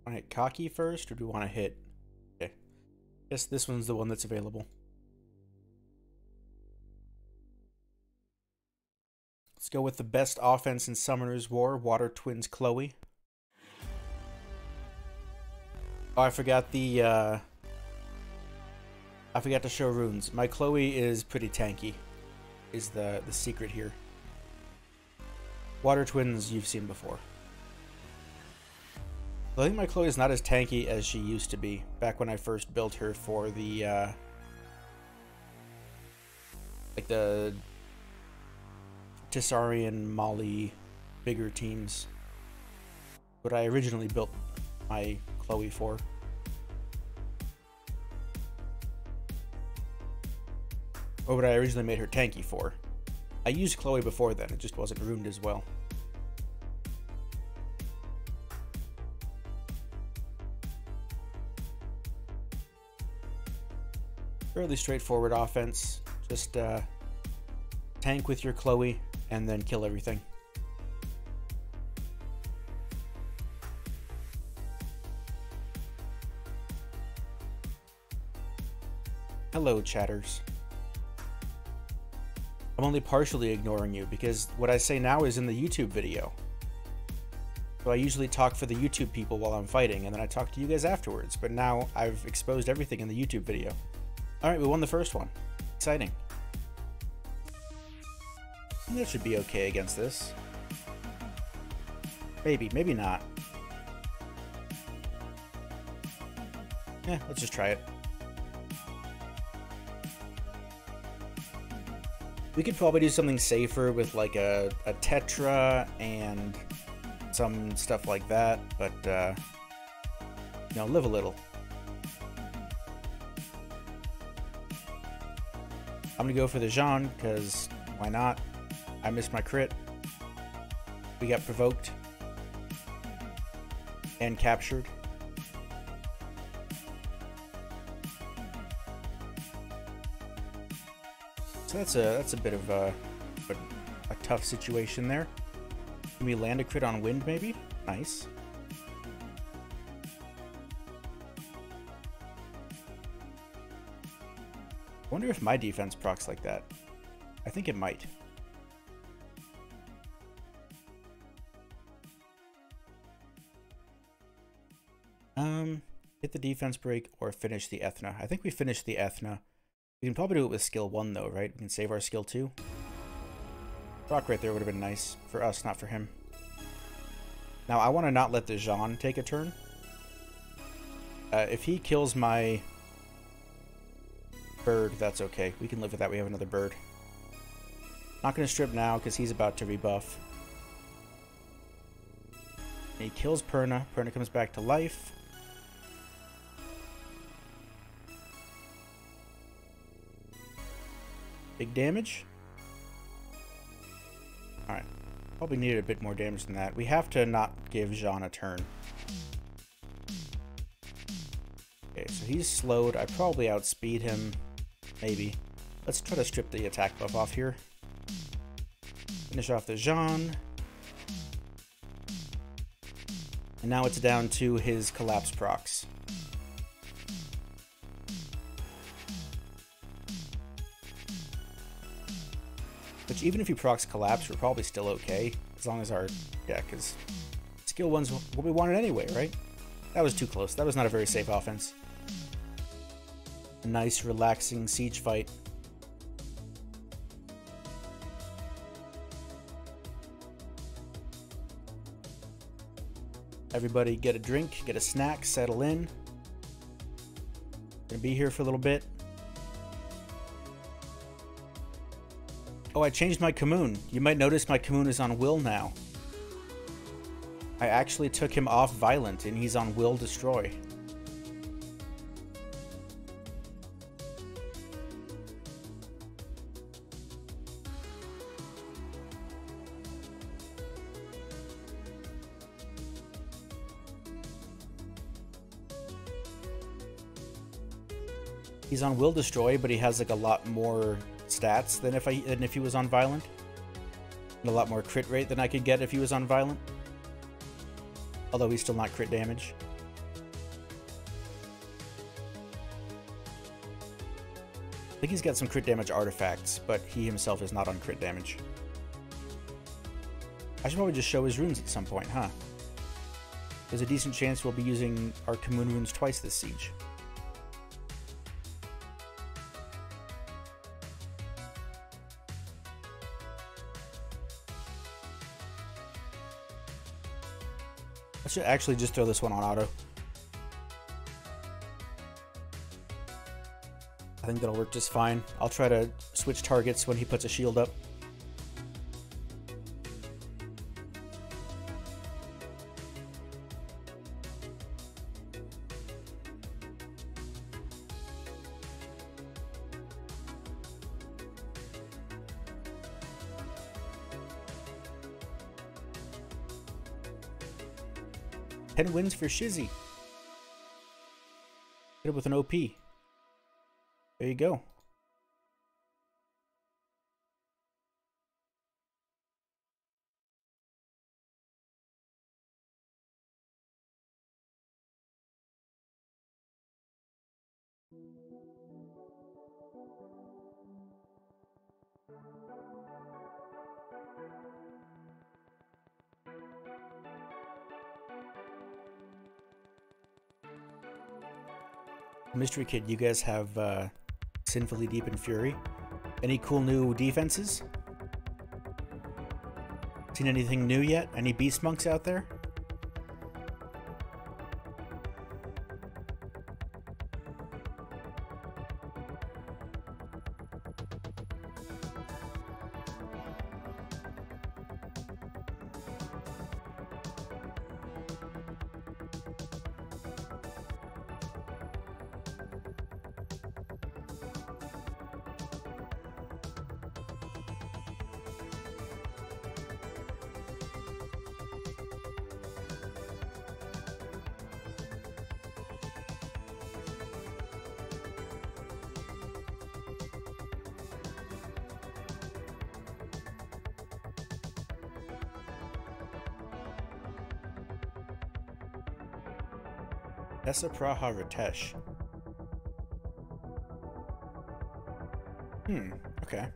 Want to hit Cocky first, or do we want to hit... Okay. Guess this one's the one that's available. Let's go with the best offense in Summoner's War, Water Twins Chloe. Oh, I forgot the, I forgot to show runes. My Chloe is pretty tanky, is the secret here. Water Twins you've seen before. I think my Chloe is not as tanky as she used to be, back when I first built her for the, like the Tessarian, Molly, bigger teams. What I originally built my Chloe for. Or what I originally made her tanky for. I used Chloe before then, it just wasn't ruined as well. Fairly straightforward offense. Just tank with your Chloe and then kill everything. Hello, chatters. I'm only partially ignoring you because what I say now is in the YouTube video. So I usually talk for the YouTube people while I'm fighting, and then I talk to you guys afterwards, but now I've exposed everything in the YouTube video. Alright, we won the first one. Exciting. That should be okay against this. Maybe, maybe not. Yeah, let's just try it. We could probably do something safer with like a Tetra and some stuff like that, but you know, live a little. I'm gonna go for the Jean, because why not? I missed my crit. We got provoked and captured. So that's a bit of a tough situation there. Can we land a crit on wind maybe? Nice. I wonder if my defense procs like that. I think it might. Hit the defense break or finish the Ethna. I think we finished the Ethna. We can probably do it with skill 1 though, right? We can save our skill 2. Proc right there would have been nice. For us, not for him. Now I want to not let the Jean take a turn. If he kills my bird, that's okay. We can live with that. We have another bird. Not going to strip now because he's about to rebuff. And he kills Perna. Perna comes back to life. Big damage. Alright. Probably needed a bit more damage than that. We have to not give Jean a turn. Okay, so he's slowed. I probably outspeed him. Maybe. Let's try to strip the attack buff off here. Finish off the Jean. And now it's down to his collapse procs. Which, even if he procs collapse, we're probably still okay. As long as our... Yeah, because skill 1's what we wanted anyway, right? That was too close. That was not a very safe offense. A nice, relaxing siege fight. Everybody get a drink, get a snack, settle in. Gonna be here for a little bit. Oh, I changed my Commune. You might notice my Commune is on Will now. I actually took him off Violent, and he's on Will Destroy. He's on Will Destroy, but he has like a lot more stats than if he was on Violent. And a lot more crit rate than I could get if he was on Violent. Although he's still not crit damage. think he's got some crit damage artifacts, but he himself is not on crit damage. I should probably just show his runes at some point, huh? There's a decent chance we'll be using our Commune runes twice this siege. I should actually just throw this one on auto. I think that'll work just fine. I'll try to switch targets when he puts a shield up. Ten wins for Shizzy. Hit it with an OP. There you go. Mystery Kid, you guys have Sinfully Deep in Fury. Any cool new defenses? Seen anything new yet? Any beast monks out there? Essa Praha Ritesh. Okay.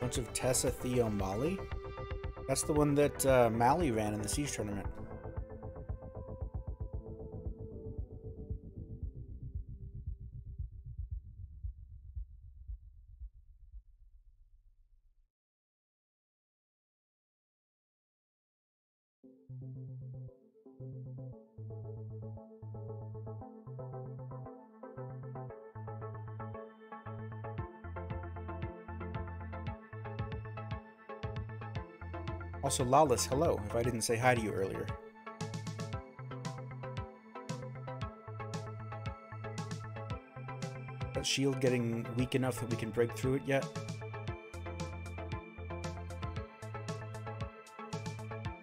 Bunch of Tessa, Theo, Molly. That's the one that Mally ran in the Siege tournament. Also, Lawless, hello, if I didn't say hi to you earlier. That shield getting weak enough that we can break through it yet?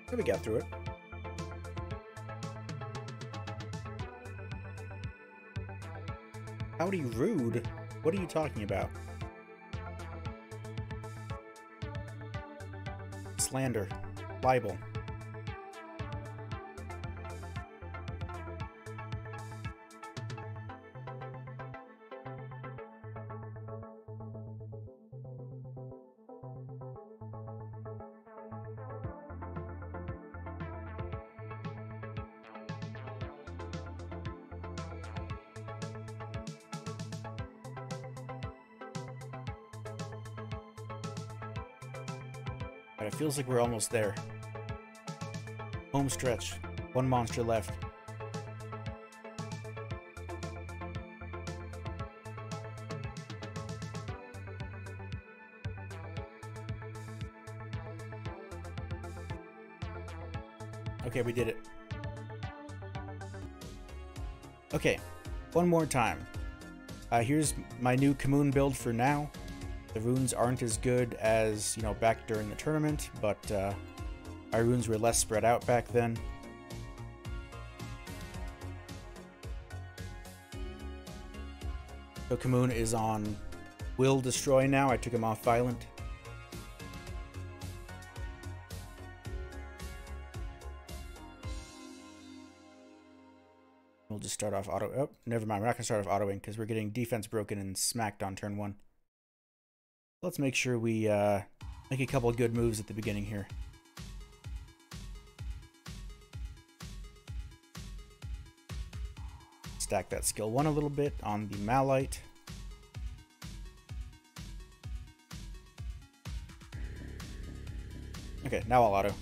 Yeah, we got through it. Howdy, rude. What are you talking about? Slander. Libel. But it feels like we're almost there. Home stretch. One monster left. Okay, we did it. Okay, one more time. Here's my new Commune build for now. The runes aren't as good as, you know, back during the tournament, but our runes were less spread out back then. So Commune is on Will Destroy now. I took him off Violent. We'll just start off auto. Oh, never mind. We're not going to start off autoing because we're getting defense broken and smacked on turn 1. Let's make sure we make a couple of good moves at the beginning here. Stack that skill 1 a little bit on the Malite. Okay, now I'll auto.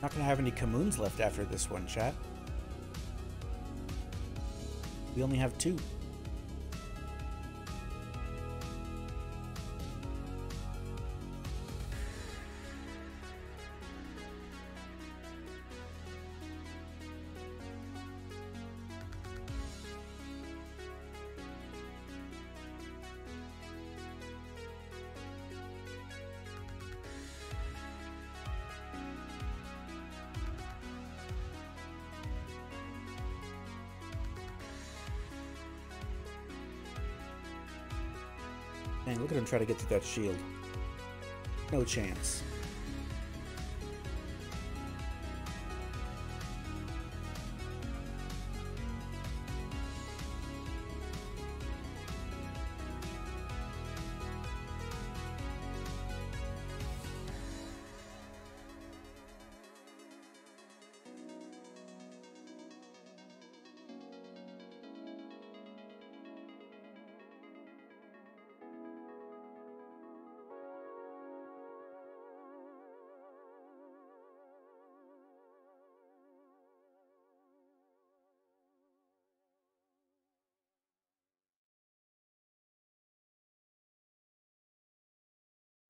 Not gonna have any Communes left after this one, chat. We only have 2. Dang, look at him try to get to that shield. No chance.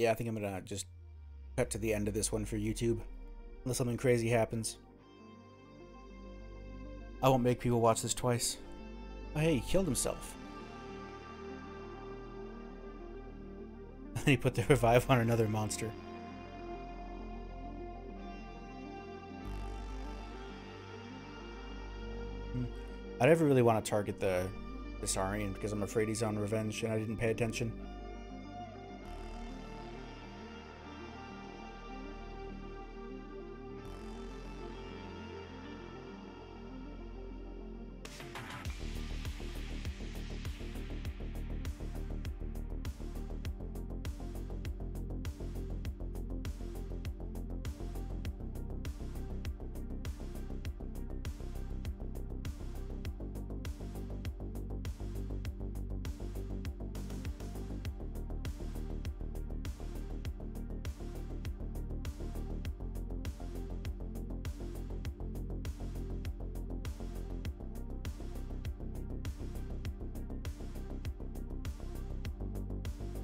Yeah, I think I'm gonna just cut to the end of this one for YouTube. Unless something crazy happens. I won't make people watch this twice. Oh, hey, he killed himself. And he put the revive on another monster. I never really want to target the Saurian because I'm afraid he's on revenge and I didn't pay attention.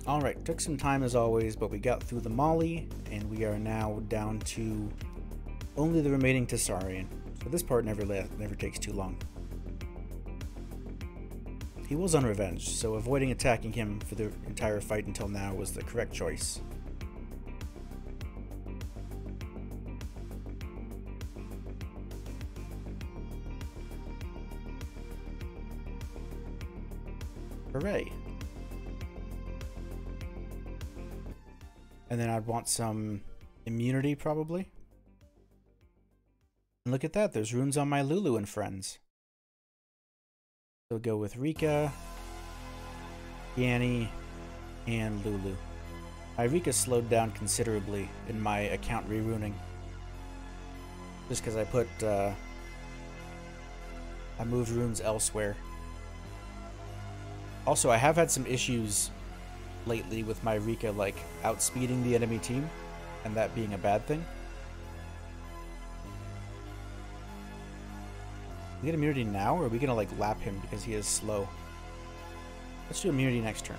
Alright, took some time as always, but we got through the Molly, and we are now down to only the remaining Tessarian. So this part never takes too long. He was on revenge, so avoiding attacking him for the entire fight until now was the correct choice. Hooray! And then I'd want some immunity, probably. And look at that, there's runes on my Lulu and friends. So we'll go with Rika, Yanni, and Lulu. My Rika slowed down considerably in my account reruning. Just because I put, I moved runes elsewhere. Also, I have had some issues lately with my Rika, like, outspeeding the enemy team, and that being a bad thing. We get immunity now, or are we gonna, like, lap him because he is slow? Let's do immunity next turn.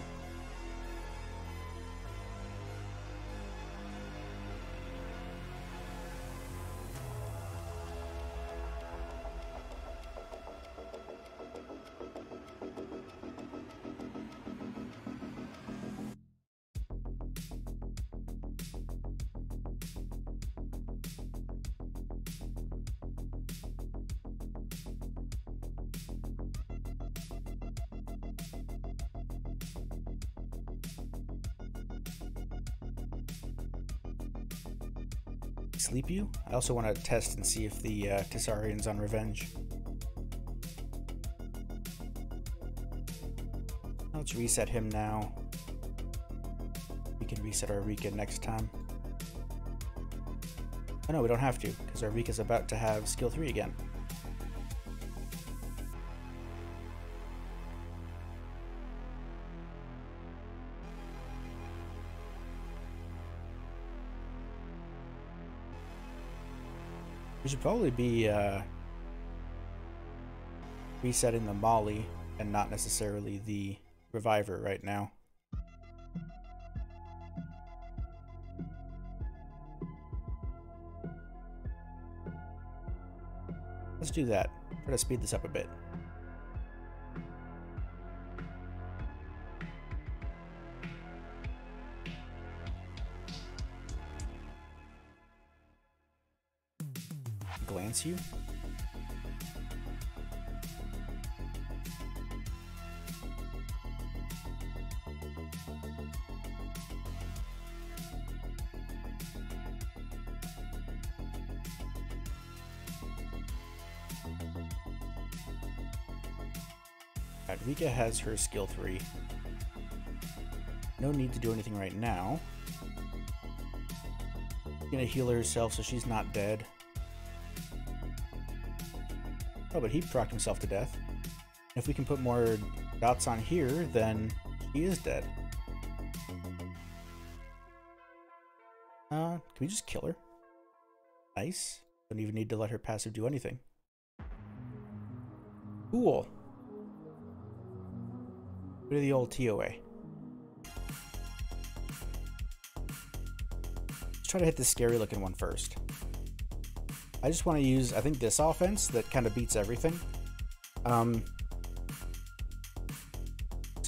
Sleep you? I also want to test and see if the Tessarian's on revenge. Let's reset him now. We can reset our Rika next time. Oh no, we don't have to, because our Rika's about to have skill 3 again. We should probably be resetting the Molly and not necessarily the Reviver right now. Let's do that. Try to speed this up a bit. Glance you? Rika has her skill 3. No need to do anything right now. Gonna heal herself so she's not dead. Oh, but he procced himself to death. If we can put more dots on here, then he is dead. Can we just kill her? Nice. Don't even need to let her passive do anything. Cool. Go to the old TOA. Let's try to hit this scary looking one first. I just want to use, I think, this offense that kind of beats everything. So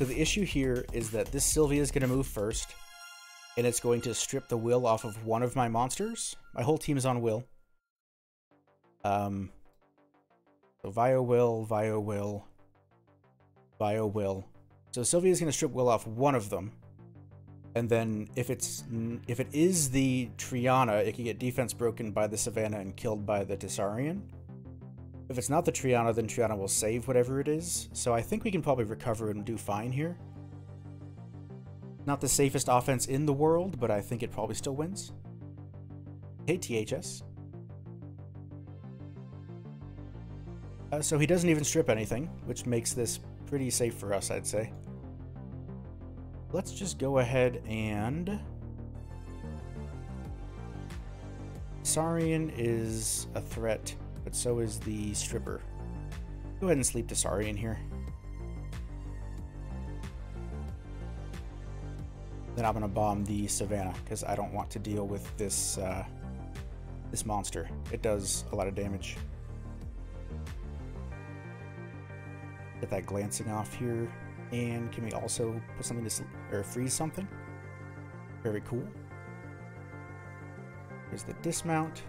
the issue here is that this Sylvia is going to move first, and it's going to strip the will off of one of my monsters. My whole team is on will. So Vio will, Vio will, Vio will. So Sylvia is going to strip will off one of them. And then if it is the Triana, it can get defense broken by the Savannah and killed by the Tessarian. If it's not the Triana, then Triana will save whatever it is. So I think we can probably recover and do fine here. Not the safest offense in the world, but I think it probably still wins. Hey, THS. So he doesn't even strip anything, which makes this pretty safe for us, I'd say. Let's just go ahead and... Saurian is a threat, but so is the Stripper. Go ahead and sleep to Saurian here. Then I'm going to bomb the Savannah, because I don't want to deal with this, this monster. It does a lot of damage. Get that glancing off here. And can we also put something to or freeze something? Very cool. There's the dismount.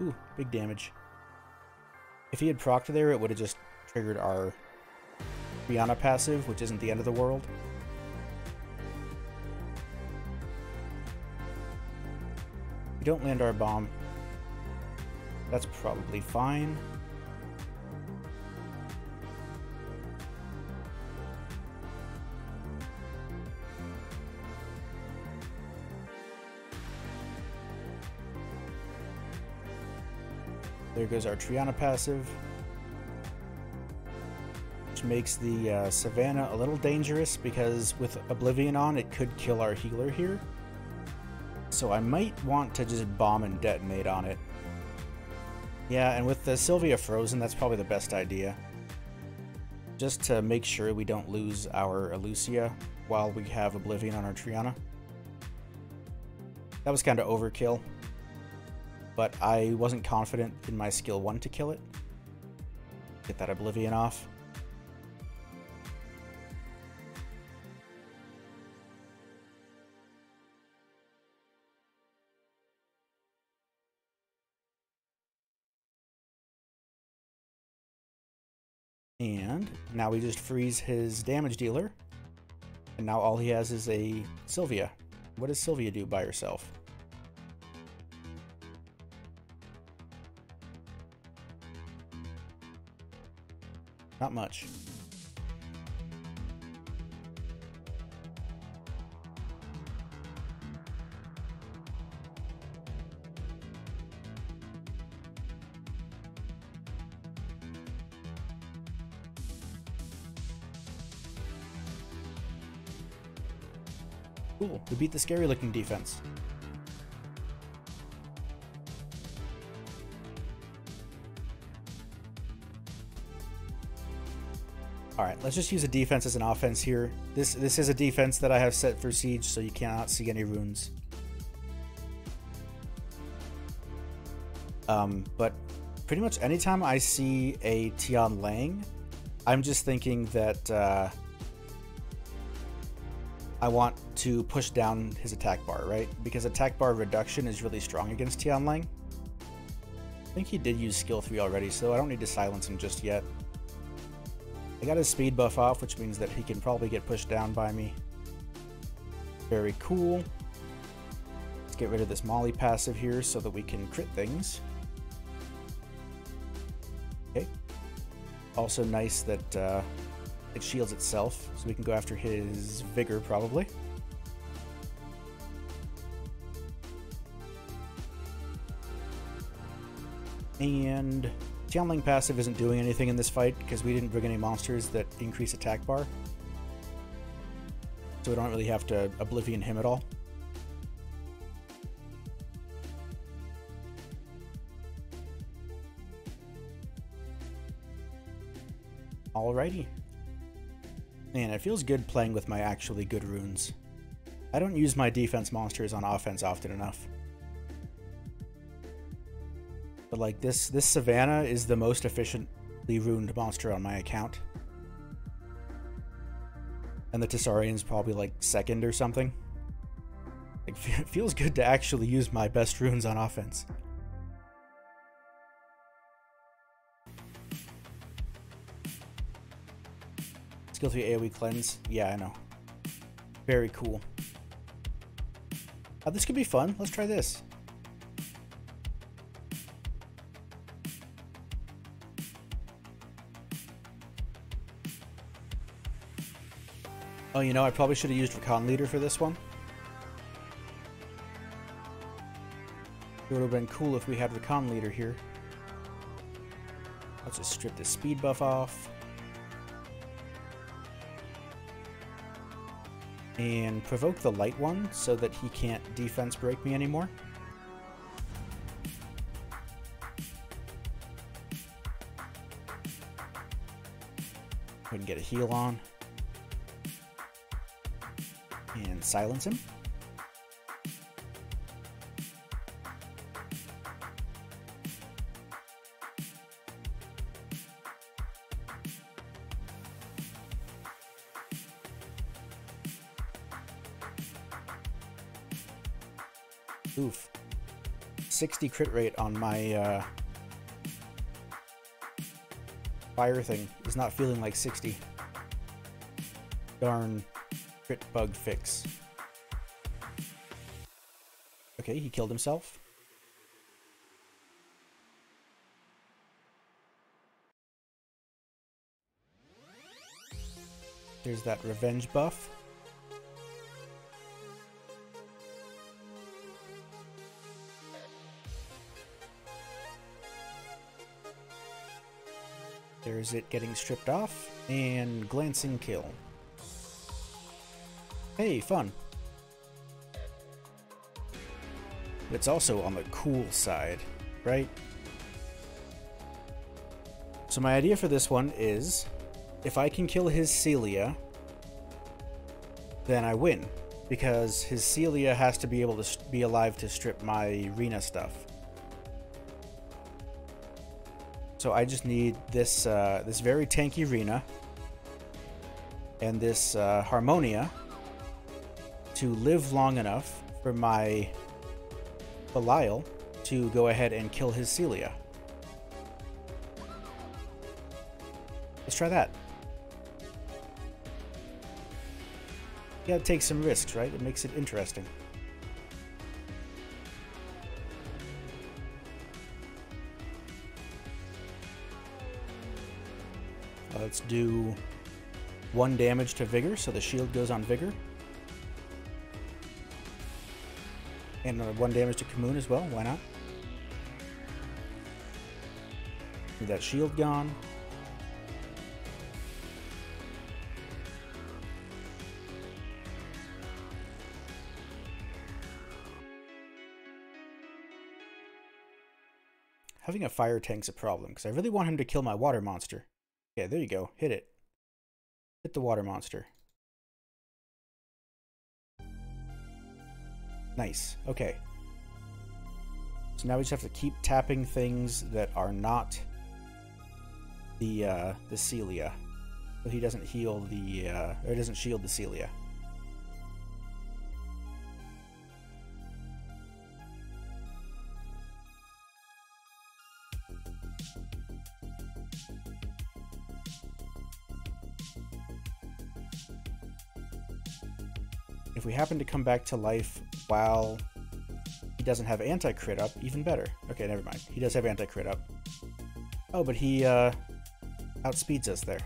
Ooh, big damage. If he had procced there, it would have just triggered our Rihanna passive, which isn't the end of the world. We don't land our bomb. That's probably fine. There goes our Triana passive, which makes the Savannah a little dangerous because with Oblivion on, it could kill our healer here. So I might want to just bomb and detonate on it. Yeah, and with the Sylvia frozen, that's probably the best idea. Just to make sure we don't lose our Elucia while we have Oblivion on our Triana. That was kind of overkill, but I wasn't confident in my skill 1 to kill it. Get that Oblivion off. And now we just freeze his damage dealer. And now all he has is a Sylvia. What does Sylvia do by herself? Not much. Cool, we beat the scary looking defense. Alright, let's just use a defense as an offense here. This is a defense that I have set for Siege, so you cannot see any runes. But pretty much anytime I see a Tian Lang, I'm just thinking that I want to push down his attack bar, right? Because attack bar reduction is really strong against Tian Lang. I think he did use skill 3 already, so I don't need to silence him just yet. I got his speed buff off, which means that he can probably get pushed down by me. Very cool. Let's get rid of this Molly passive here so that we can crit things. Okay. Also nice that it shields itself, so we can go after his Vigor probably. And Tianling passive isn't doing anything in this fight because we didn't bring any monsters that increase attack bar. So we don't really have to Oblivion him at all. Alrighty. Man, it feels good playing with my actually good runes. I don't use my defense monsters on offense often enough. But like this Savannah is the most efficiently runed monster on my account. And the Tessarian's probably like second or something. Like, it feels good to actually use my best runes on offense. Skill 3 AoE cleanse. Yeah, I know. Very cool. This could be fun. Let's try this. Oh, you know, I probably should have used Recon Leader for this one. It would have been cool if we had Recon Leader here. Let's just strip the speed buff off. And provoke the light one so that he can't defense break me anymore. Go ahead and get a heal on. And silence him. Oof. 60 crit rate on my fire thing is not feeling like 60. Darn crit bug fix. Okay, he killed himself. There's that revenge buff. There's it getting stripped off, and glancing kill. Hey, fun. It's also on the cool side, right? So my idea for this one is, if I can kill his Celia, then I win, because his Celia has to be able to be alive to strip my Rena stuff. So I just need this this very tanky Rena and this Harmonia to live long enough for my Belial to go ahead and kill his Celia. Let's try that. You gotta take some risks, right? It makes it interesting. Let's do 1 damage to Vigor, so the shield goes on Vigor. And 1 damage to Kamoon as well, why not? Need that shield gone. Having a fire tank's a problem, because I really want him to kill my water monster. Okay, there you go. Hit it. Hit the water monster. Nice. Okay. So now we just have to keep tapping things that are not the Celia. So he doesn't heal the, or doesn't shield the Celia. If we happen to come back to life while he doesn't have anti-crit up, even better. Okay, never mind. He does have anti-crit up. Oh, but he outspeeds us there.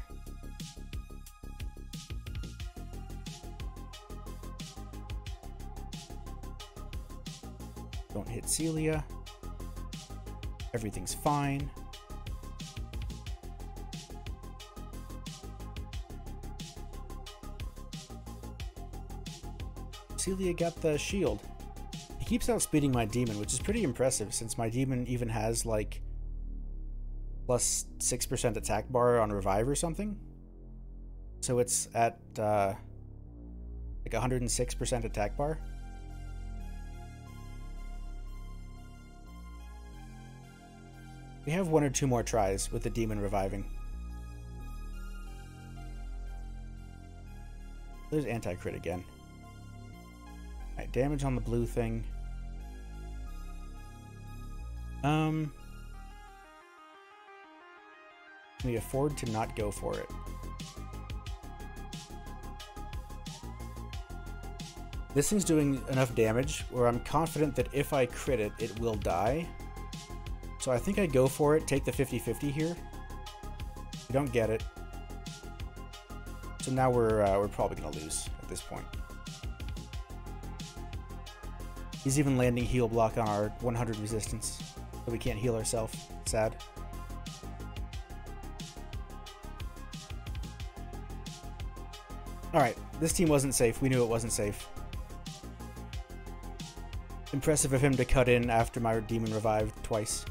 Don't hit Celia. Everything's fine. Celia got the shield. He keeps outspeeding my demon, which is pretty impressive since my demon even has like plus 6% attack bar on revive or something. So it's at like 106% attack bar. We have 1 or 2 more tries with the demon reviving. There's anti-crit again. Alright, damage on the blue thing. Can we afford to not go for it? This thing's doing enough damage where I'm confident that if I crit it, it will die. So I think I go for it, take the 50-50 here. We don't get it. So now we're probably going to lose at this point. He's even landing heal block on our 100 resistance, so we can't heal ourselves. Sad. Alright, this team wasn't safe. We knew it wasn't safe. Impressive of him to cut in after my demon revived twice.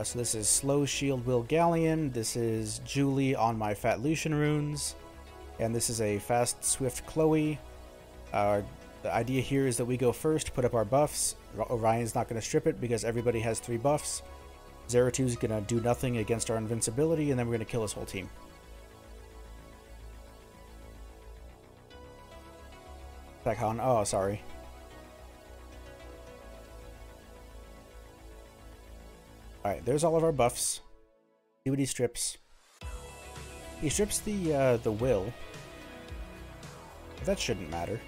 So this is Slow Shield Will Galleon, this is Julie on my Fat Lucian runes, and this is a Fast Swift Chloe. The idea here is that we go first, put up our buffs. Orion's not going to strip it because everybody has 3 buffs. Zeratu's going to do nothing against our invincibility, and then we're going to kill his whole team. Attack Han. Oh, sorry. Alright, there's all of our buffs. See what he strips. He strips the will. But that shouldn't matter.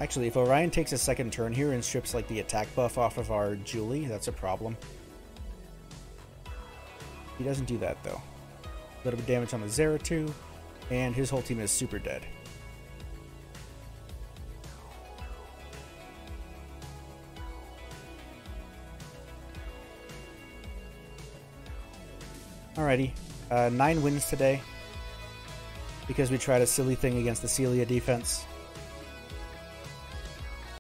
Actually, if Orion takes a second turn here and strips like the attack buff off of our Julie, that's a problem. He doesn't do that though. A little bit of damage on the Zeratu. And his whole team is super dead. Alrighty, 9 wins today because we tried a silly thing against the Celia defense.